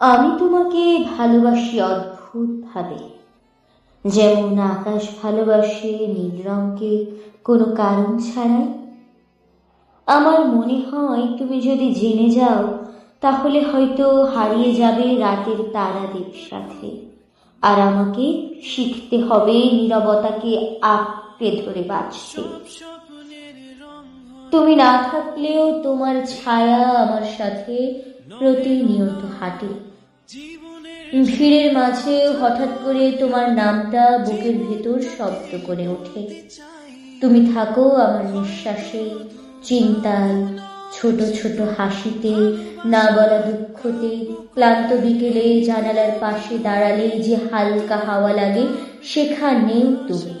আমি তোমাকে ভালোবাসি অদ্ভুত ভাবে, যেমন আকাশ ভালোবাসে নীল রঙকে কোনো কারণ ছাড়াই। আমার মনে হয় তুমি যদি জেনে যাও, তাহলে হয়তো হারিয়ে যাবে রাতের তারাদের সাথে, আর আমাকে শিখতে হবে নীরবতাকে আঁকড়ে ধরে বাঁচতে। তুমি না থাকলেও তোমার ছায়া আমার সাথে প্রতিনিয়ত হাঁটে। ভিড়ের মাঝেও হঠাৎ করে তোমার নামটা বুকের ভেতর শব্দ করে ওঠে। তুমি থাকো আমার নিঃশ্বাসে, চিন্তায়, ছোট ছোট হাসিতে, না বলা দুঃখতে। ক্লান্ত বিকেলে জানালার পাশে দাঁড়ালে যে হালকা হাওয়া লাগে, সেখানেও তুমি।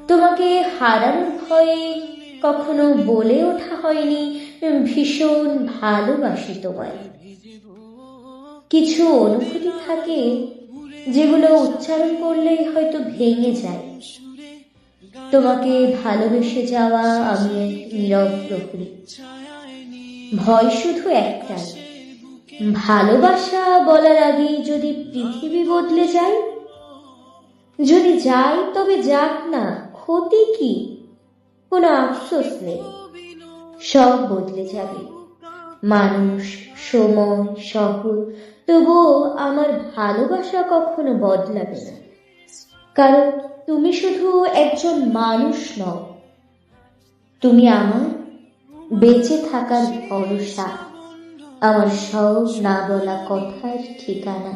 তোমাকে হারানোর ভয়ে কখনো বলে ওঠা হয়নি ভীষণ ভালোবাসি তোমায়। কিছু অনুভূতি থাকে যেগুলো উচ্চারণ করলেই হয়তো ভেঙে যায়। তোমাকে ভালোবেসে যাওয়া আমি এক নীরব প্রহরী। ভয় শুধু একটাই, ভালোবাসা বলার আগে যদি পৃথিবী বদলে যায়। যদি যায় তবে যাক না, ক্ষতি কি? কোনো আফসোস নেই, সব বদলে যাবে, মানুষ, সময়, শহর। তবুও আমার ভালোবাসা কখনো বদলাবে না, কারণ তুমি শুধু একজন মানুষ নও, তুমি আমার বেঁচে থাকার ভরসা, আমার সব না বলা কথার ঠিকানা।